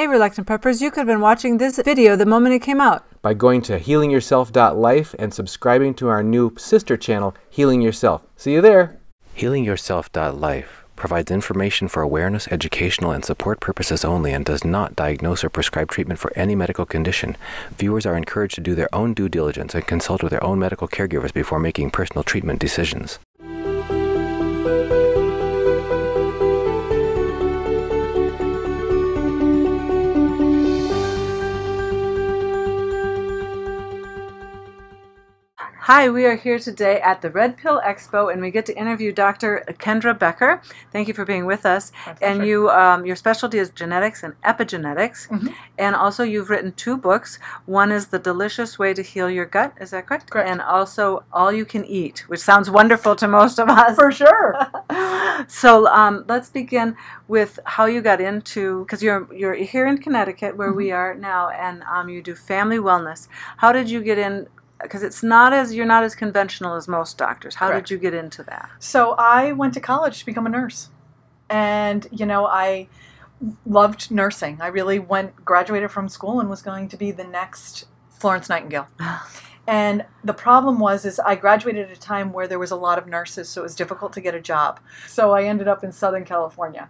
Hey Reluctant Preppers, you could have been watching this video the moment it came out. By going to healingyourself.life and subscribing to our new sister channel, Healing Yourself. See you there! Healingyourself.life provides information for awareness, educational, and support purposes only and does not diagnose or prescribe treatment for any medical condition. Viewers are encouraged to do their own due diligence and consult with their own medical caregivers before making personal treatment decisions. Hi, we are here today at the Red Pill Expo, and we get to interview Dr. Kendra Becker. Thank you for being with us. And you, your specialty is genetics and epigenetics, and also you've written 2 books. One is The Delicious Way to Heal Your Gut, is that correct? Correct. And also All You Can Eat, which sounds wonderful to most of us. For sure. So let's begin with how you got into, because you're here in Connecticut, where we are now, and you do family wellness. How did you get in? Because you're not as conventional as most doctors. How Correct. did you get into that? So I went to college to become a nurse. And, I loved nursing. I really graduated from school and was going to be the next Florence Nightingale. And the problem is I graduated at a time where there was a lot of nurses, so it was difficult to get a job. So I ended up in Southern California.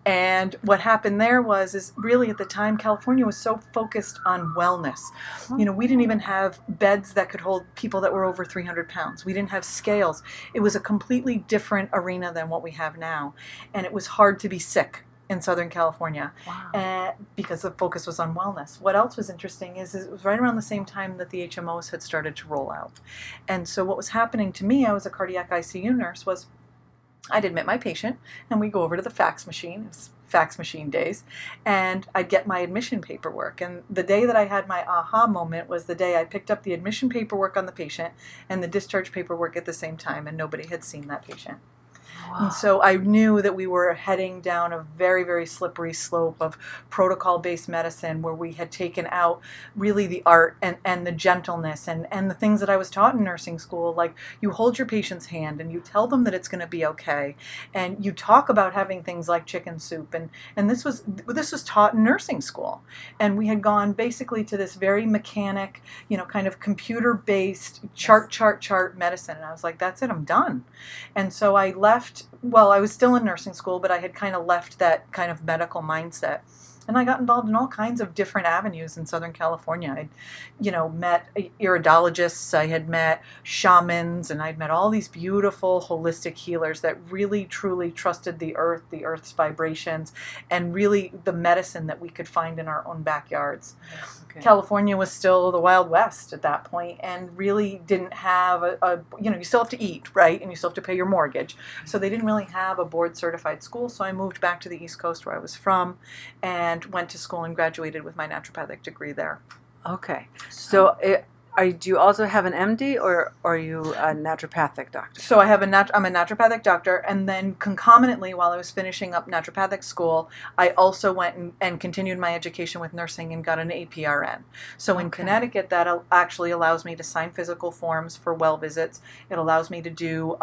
And what happened there is really at the time, California was so focused on wellness. We didn't even have beds that could hold people that were over 300 pounds. We didn't have scales. It was a completely different arena than what we have now. And it was hard to be sick in Southern California. Wow. Because the focus was on wellness. What else was interesting is it was right around the same time that the HMOs had started to roll out. And so what was happening to me, I was a cardiac ICU nurse, was I'd admit my patient, and we'd go over to the fax machine. It was fax machine days, and I'd get my admission paperwork. And the day that I had my aha moment was the day I picked up the admission paperwork on the patient and the discharge paperwork at the same time, and nobody had seen that patient. Wow. And so I knew that we were heading down a very, very slippery slope of protocol-based medicine, where we had taken out really the art and the gentleness and the things that I was taught in nursing school, like you hold your patient's hand and you tell them that it's going to be okay, and you talk about having things like chicken soup, and this was taught in nursing school. And we had gone basically to this very mechanic, kind of computer-based chart medicine, and I was like, that's it, I'm done. And so I left. Well, I was still in nursing school, but I had kind of left that kind of medical mindset. And I got involved in all kinds of different avenues in Southern California. I'd, met iridologists, I had met shamans, and I'd met all these beautiful holistic healers that really, truly trusted the earth, the earth's vibrations, and really the medicine that we could find in our own backyards. Okay. California was still the Wild West at that point, and really didn't have you still have to eat, right? And you still have to pay your mortgage. So they didn't really have a board-certified school, so I moved back to the East Coast, where I was from, and went to school and graduated with my naturopathic degree there. Okay. So do you also have an MD, or are you a naturopathic doctor? So I'm a naturopathic doctor, and then concomitantly, while I was finishing up naturopathic school, I also went and continued my education with nursing and got an APRN. So in Connecticut, that actually allows me to sign physical forms for well visits. It allows me to do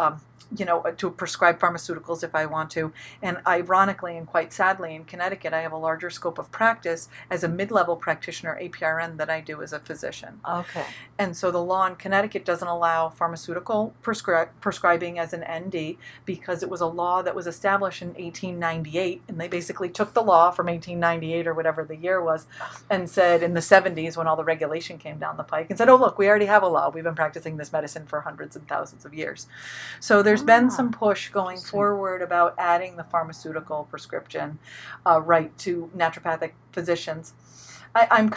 to prescribe pharmaceuticals if I want to. And ironically and quite sadly, in Connecticut, I have a larger scope of practice as a mid-level practitioner APRN than I do as a physician. Okay. And so the law in Connecticut doesn't allow pharmaceutical prescribing as an ND, because it was a law that was established in 1898, and they basically took the law from 1898 or whatever the year was, and said in the 70s, when all the regulation came down the pike, and said, oh look, we already have a law. We've been practicing this medicine for hundreds and thousands of years. So there's been some push going forward about adding the pharmaceutical prescription right to naturopathic physicians. I've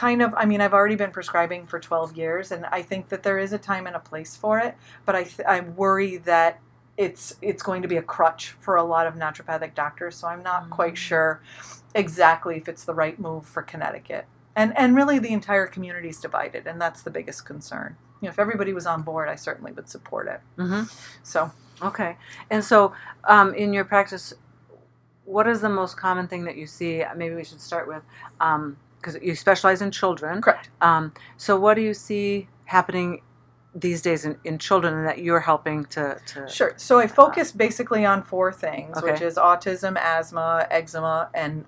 already been prescribing for 12 years, and I think that there is a time and a place for it, but I worry that it's going to be a crutch for a lot of naturopathic doctors, so I'm not quite sure exactly if it's the right move for Connecticut. And really the entire community is divided, and that's the biggest concern. If everybody was on board, I certainly would support it. So. Okay. And so in your practice, what is the most common thing that you see? Maybe we should start with, because you specialize in children. Correct. So what do you see happening these days in children, and that you're helping to Sure. So I focus basically on 4 things, Okay. which is autism, asthma, eczema, and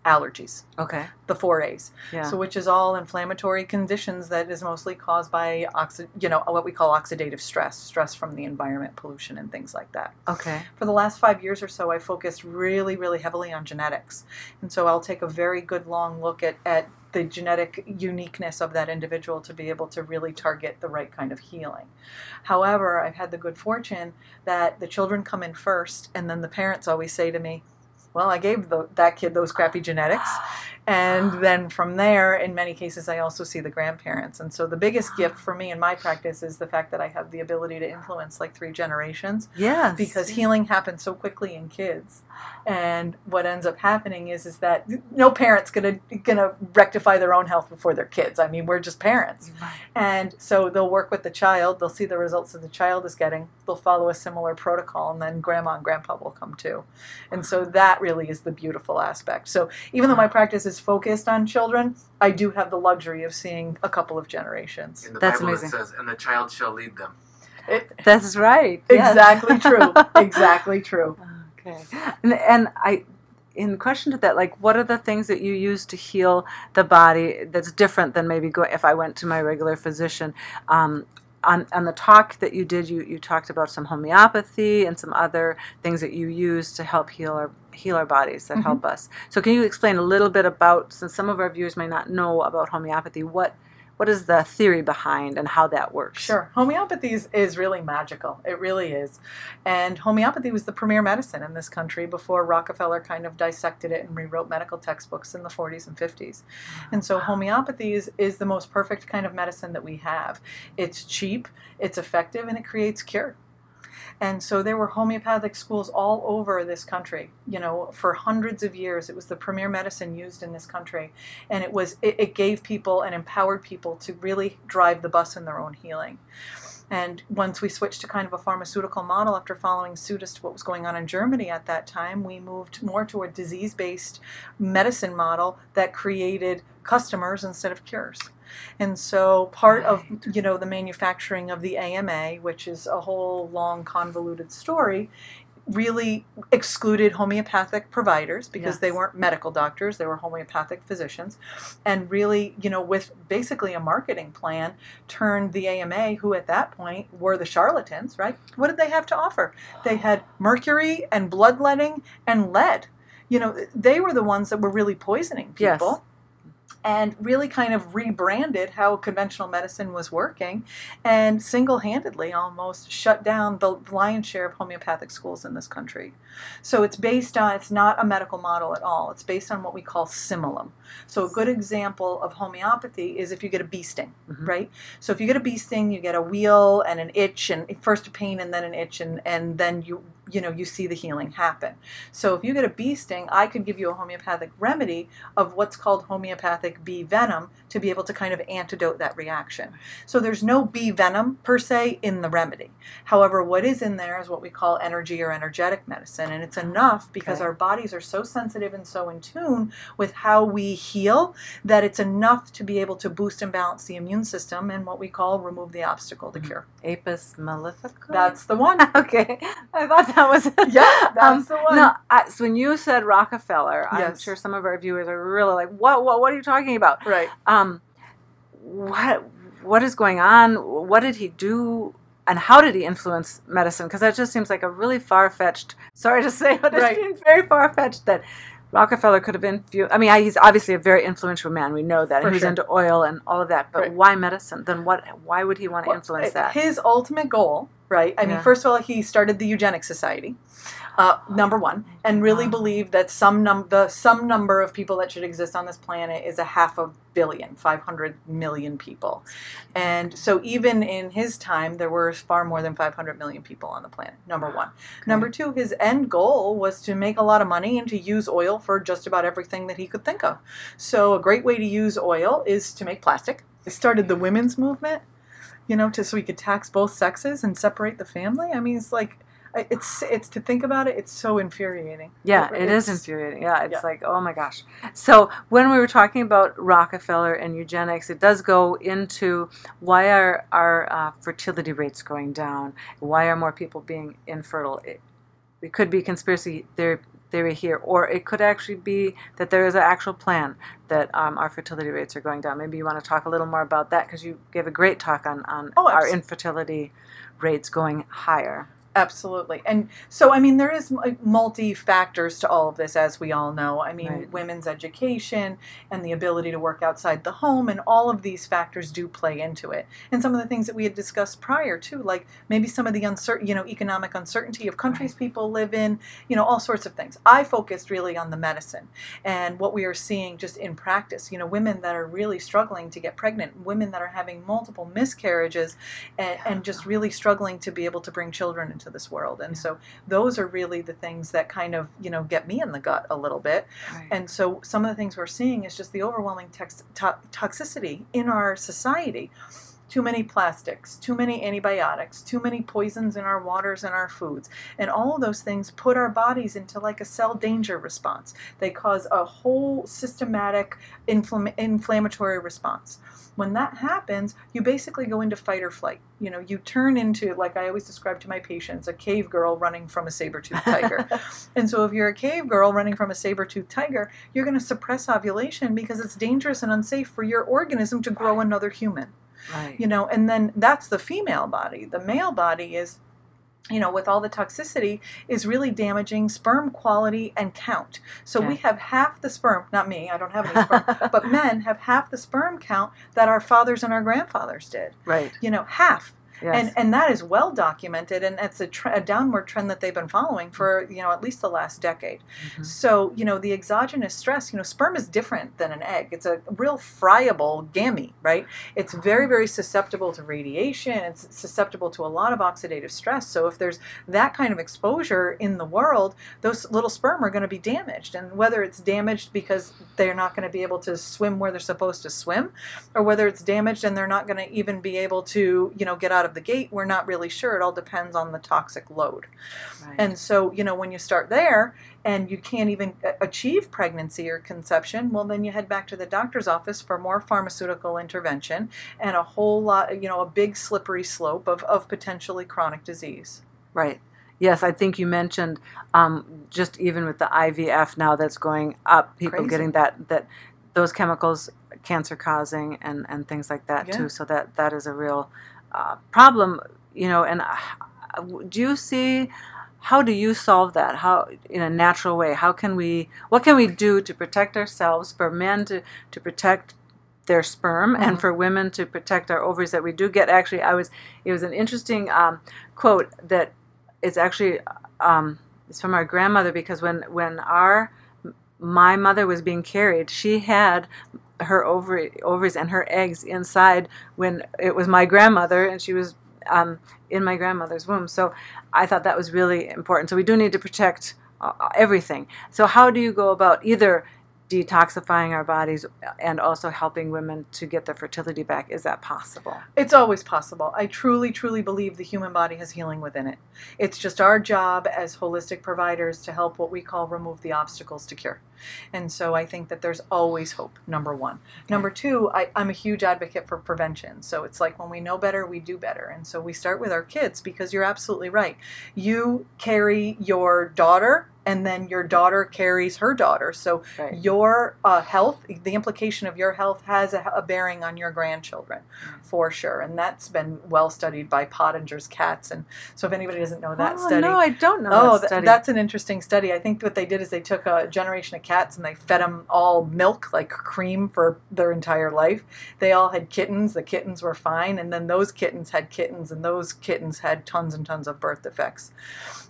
allergies, Okay. the 4As. Yeah. So which is all inflammatory conditions that is mostly caused by what we call oxidative stress from the environment, pollution, and things like that. Okay. For the last 5 years or so, I focused really, really heavily on genetics. And so I'll take a very good long look at the genetic uniqueness of that individual to be able to really target the right kind of healing. However, I've had the good fortune that the children come in first, and then the parents always say to me, well, I gave that kid those crappy genetics. And then from there, in many cases, I also see the grandparents. And so the biggest gift for me in my practice is the fact that I have the ability to influence like 3 generations. Yes. Because healing happens so quickly in kids. And what ends up happening is that no parent's gonna rectify their own health before their kids. I mean, we're just parents. Right. And so they'll work with the child, they'll see the results that the child is getting, they'll follow a similar protocol, and then grandma and grandpa will come too. And so that really is the beautiful aspect. So even though my practice is focused on children, I do have the luxury of seeing a couple of generations. In the That's Bible amazing. it says, and the child shall lead them. That's right. Yes. Exactly true. Exactly true. Okay. And in question to that, like, what are the things that you use to heal the body that's different than maybe if I went to my regular physician? On the talk that you did, you talked about some homeopathy and some other things that you use to help heal our bodies that help us. So can you explain a little bit about, since some of our viewers may not know about homeopathy, what is the theory behind and how that works? Sure. Homeopathy is really magical. It really is. And homeopathy was the premier medicine in this country before Rockefeller kind of dissected it and rewrote medical textbooks in the 40s and 50s. And so homeopathy is the most perfect kind of medicine that we have. It's cheap, it's effective, and it creates cure. And so there were homeopathic schools all over this country. You know, for hundreds of years, it was the premier medicine used in this country. And it gave people and empowered people to really drive the bus in their own healing. And once we switched to kind of a pharmaceutical model after following suit as to what was going on in Germany at that time, we moved more to a disease-based medicine model that created customers instead of cures. And so part of, the manufacturing of the AMA, which is a whole long convoluted story, really excluded homeopathic providers because they weren't medical doctors, they were homeopathic physicians, and really, with basically a marketing plan, turned the AMA, who at that point were the charlatans, right? What did they have to offer? They had mercury and bloodletting and lead. They were the ones that were really poisoning people. Yes. And really kind of rebranded how conventional medicine was working, and single-handedly almost shut down the lion's share of homeopathic schools in this country. So it's not a medical model at all. It's based on what we call simulum. So a good example of homeopathy is if you get a bee sting, right? So if you get a bee sting, you get a wheal and an itch, and first a pain and then an itch, and then you see the healing happen. So if you get a bee sting, I could give you a homeopathic remedy of what's called homeopathic bee venom to be able to kind of antidote that reaction. So there's no bee venom per se in the remedy. However, what is in there is what we call energy or energetic medicine, and it's enough because our bodies are so sensitive and so in tune with how we heal that it's enough to be able to boost and balance the immune system and what we call remove the obstacle to cure. Apis mellifica? That's the one. Okay. I thought that was it. Yeah, that's the one. No, so when you said Rockefeller, I'm Yes. sure some of our viewers are really like, what are you talking about? Right. What is going on? What did he do? And how did he influence medicine? Because that just seems like a really far-fetched, sorry to say, but it seems very far-fetched that Rockefeller could have infused. I mean, he's obviously a very influential man. We know that. For And he was sure. into oil and all of that. But why medicine? Then why would he want to influence that? His ultimate goal, right? I mean, first of all, he started the Eugenics Society, number one, and really believed that some number of people that should exist on this planet is 500 million, 500 million people. And so even in his time, there were far more than 500 million people on the planet, number one. Okay. Number two, his end goal was to make a lot of money and to use oil for just about everything that he could think of. So a great way to use oil is to make plastic. He started the women's movement, so he could tax both sexes and separate the family. I mean, it's to think about it, it's so infuriating. Yeah, it is infuriating. Yeah, it's like, oh my gosh. So when we were talking about Rockefeller and eugenics, it does go into why are our fertility rates going down? Why are more people being infertile? It could be conspiracy theory here, or it could actually be that there is an actual plan that our fertility rates are going down. Maybe you want to talk a little more about that, because you gave a great talk on our infertility rates going higher. Absolutely. And so, I mean, there is multi-factors to all of this, as we all know. I mean, women's education and the ability to work outside the home, and all of these factors do play into it. And some of the things that we had discussed prior, too, like maybe some of the economic uncertainty of countries people live in, all sorts of things. I focused really on the medicine and what we are seeing just in practice. Women that are really struggling to get pregnant, women that are having multiple miscarriages, and just really struggling to be able to bring children into this world. And so those are really the things that kind of get me in the gut a little bit. And so some of the things we're seeing is just the overwhelming toxicity in our society. Too many plastics, too many antibiotics, too many poisons in our waters and our foods, and all of those things put our bodies into like a cell danger response. They cause a whole systematic inflammatory response. When that happens, you basically go into fight or flight. You turn into, like I always describe to my patients, a cave girl running from a saber-toothed tiger. And so if you're a cave girl running from a saber-toothed tiger, you're going to suppress ovulation because it's dangerous and unsafe for your organism to grow another human. Right. And then that's the female body. The male body is, with all the toxicity, is really damaging sperm quality and count. So we have half the sperm, not me, I don't have any sperm, but men have half the sperm count that our fathers and our grandfathers did. Right. Half. Yes. And that is well documented, and it's a downward trend that they've been following for at least the last decade. Mm-hmm. So the exogenous stress, sperm is different than an egg. It's a real friable gamete, right? It's very, very susceptible to radiation. It's susceptible to a lot of oxidative stress. So if there's that kind of exposure in the world, those little sperm are going to be damaged. And whether it's damaged because they're not going to be able to swim where they're supposed to swim, or whether it's damaged and they're not going to even be able to get out of the gate, we're not really sure. It all depends on the toxic load. Right. And so, when you start there and you can't even achieve pregnancy or conception, well, then you head back to the doctor's office for more pharmaceutical intervention and a whole lot, a big slippery slope of potentially chronic disease. Right. Yes, I think you mentioned just even with the IVF now that's going up, people getting that those chemicals, cancer causing and things like that too. So that is a real problem, and do you see, how do you solve that? How, in a natural way, what can we do to protect ourselves, for men to protect their sperm, and for women to protect our ovaries that we do get? Actually, it was an interesting quote that is actually, it's from our grandmother, because when my mother was being carried, she had her ovaries and her eggs inside when it was my grandmother, and she was in my grandmother's womb. So I thought that was really important. So we do need to protect everything. So how do you go about either detoxifying our bodies and also helping women to get their fertility back? Is that possible? It's always possible. I truly, truly believe the human body has healing within it. It's just our job as holistic providers to help what we call remove the obstacles to cure. And so I think that there's always hope, number one. Okay. Number two, I'm a huge advocate for prevention. So it's like when we know better, we do better. And so we start with our kids, because you're absolutely right. You carry your daughter, and then your daughter carries her daughter. So your health, the implication of your health has a bearing on your grandchildren, for sure. And that's been well studied by Pottinger's cats. And so if anybody doesn't know that study. No, I don't know that study. That's an interesting study. I think what they did is they took a generation of cats and they fed them all milk, like cream, for their entire life. They all had kittens. The kittens were fine. And then those kittens had kittens, and those kittens had tons and tons of birth defects.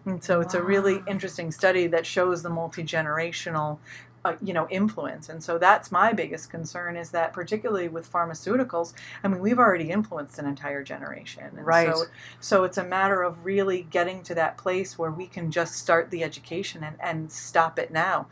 And so it's a really interesting study that shows the multi-generational influence. And so that's my biggest concern, is that particularly with pharmaceuticals, I mean, we've already influenced an entire generation. And right. So it's a matter of really getting to that place where we can just start the education and stop it now.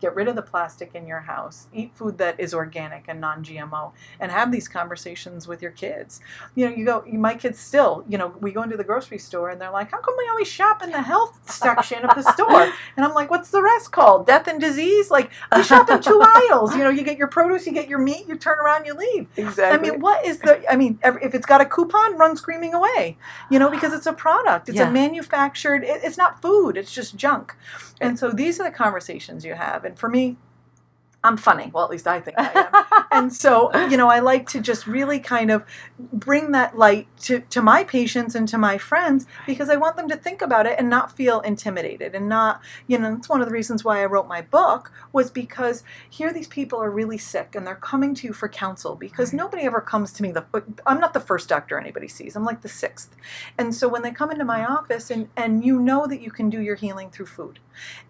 get rid of the plastic in your house, eat food that is organic and non-GMO, and have these conversations with your kids. My kids still, we go into the grocery store and they're like, how come we always shop in the health section of the store? And I'm like, what's the rest called? Death and disease? Like, we shop in 2 aisles. You get your produce, you get your meat, you turn around, you leave. Exactly. If it's got a coupon, run screaming away, because it's a product. It's a manufactured, it's not food, it's just junk. And so these are the conversations you have. And for me, I'm funny. Well, at least I think I am. And so, I like to just really kind of bring that light to my patients and to my friends, because I want them to think about it and not feel intimidated and not, that's one of the reasons why I wrote my book, was because here these people are really sick and they're coming to you for counsel, because nobody ever comes to me. I'm not the first doctor anybody sees. I'm like the 6th. And so when they come into my office and that you can do your healing through food,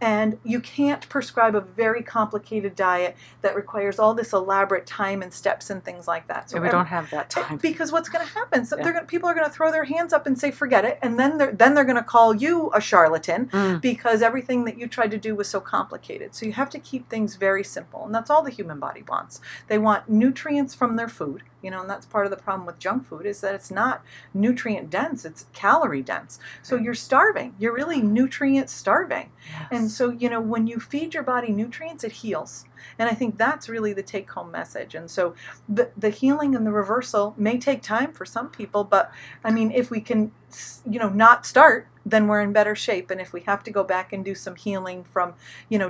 and you can't prescribe a very complicated diet that requires all this elaborate time and steps and things like that. So we don't have that time. Because what's going to happen? So people are going to throw their hands up and say, forget it. And then they're going to call you a charlatan because everything that you tried to do was so complicated. So you have to keep things very simple. And that's all the human body wants. They want nutrients from their food. And that's part of the problem with junk food, is that it's not nutrient dense, it's calorie dense. So you're starving. You're really nutrient starving. Yes. And so, when you feed your body nutrients, it heals. And I think that's really the take-home message. And so the healing and the reversal may take time for some people, but if we can, not start, then we're in better shape. And if we have to go back and do some healing from,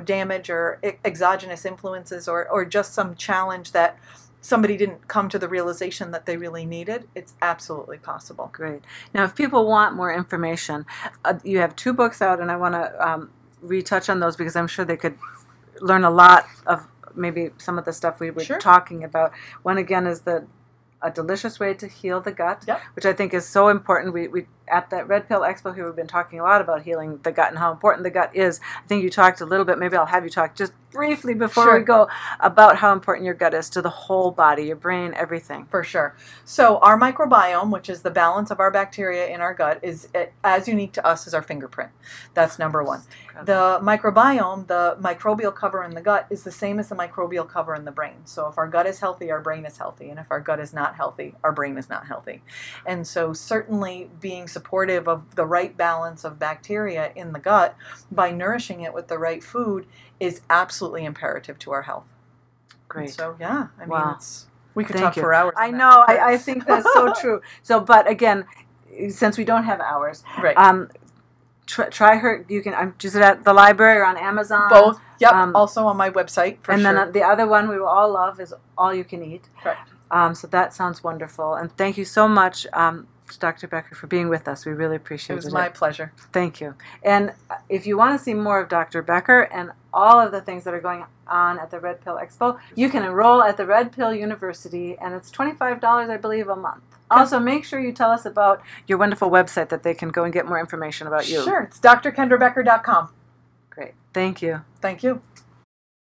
damage or exogenous influences or just some challenge that somebody didn't come to the realization that they really needed, it's absolutely possible. Great. Now, if people want more information, you have 2 books out, and I want to retouch on those, because I'm sure they could learn a lot of maybe some of the stuff we were talking about. One, again, is A Delicious Way to Heal the Gut, which I think is so important. We at that Red Pill Expo here, we've been talking a lot about healing the gut and how important the gut is. I think you talked a little bit, maybe I'll have you talk just briefly before we go, about how important your gut is to the whole body, your brain, everything. For sure. So our microbiome, which is the balance of our bacteria in our gut, is as unique to us as our fingerprint. That's number 1. The microbiome, the microbial cover in the gut, is the same as the microbial cover in the brain. So if our gut is healthy, our brain is healthy. And if our gut is not healthy, our brain is not healthy. And so certainly being supportive of the right balance of bacteria in the gut by nourishing it with the right food is absolutely imperative to our health. Great. And so, we could talk for hours. I know. I think that's so true. So, but again, since we don't have hours, right. Try her. You can. Just at the library or on Amazon. Both. Yep. Also on my website. Then the other one we will all love is All You Can Eat. Correct. So that sounds wonderful. And thank you so much, Dr. Becker, for being with us. We really appreciate it. It was my pleasure. Thank you. And if you want to see more of Dr. Becker and all of the things that are going on at the Red Pill Expo, you can enroll at the Red Pill University, and it's $25, I believe, a month. Also, make sure you tell us about your wonderful website that they can go and get more information about you. Sure. It's drkendrabecker.com. Great. Thank you. Thank you.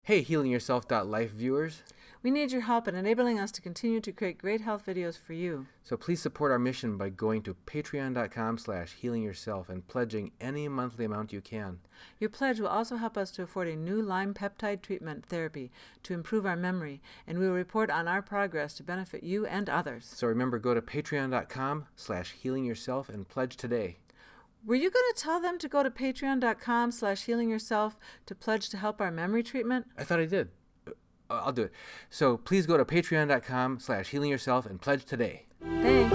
Hey, healingyourself.life viewers. We need your help in enabling us to continue to create great health videos for you. So please support our mission by going to patreon.com/healingyourself and pledging any monthly amount you can. Your pledge will also help us to afford a new Lyme peptide treatment therapy to improve our memory, and we will report on our progress to benefit you and others. So remember, go to patreon.com/healingyourself and pledge today. Were you going to tell them to go to patreon.com/healingyourself to pledge to help our memory treatment? I thought I did. I'll do it. So please go to patreon.com/healingyourself and pledge today. Thanks.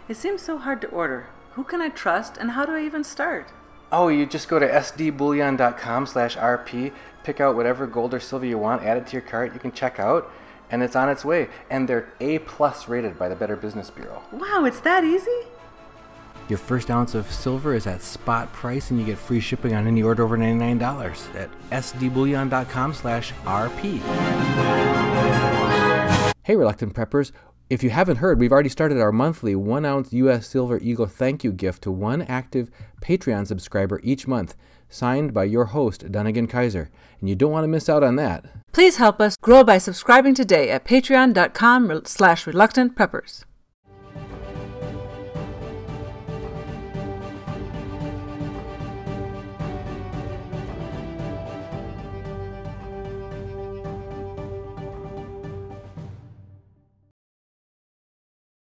It seems so hard to order. Who can I trust, and how do I even start? Oh, you just go to sdbullion.com/rp, pick out whatever gold or silver you want, add it to your cart, you can check out, and it's on its way. And they're A+ rated by the Better Business Bureau. Wow, it's that easy? Your first ounce of silver is at spot price, and you get free shipping on any order over $99 at sdbullion.com/rp. Hey, Reluctant Preppers. If you haven't heard, we've already started our monthly 1-ounce U.S. Silver Eagle thank you gift to one active Patreon subscriber each month, signed by your host, Dunnigan Kaiser. And you don't want to miss out on that. Please help us grow by subscribing today at patreon.com/reluctantpreppers.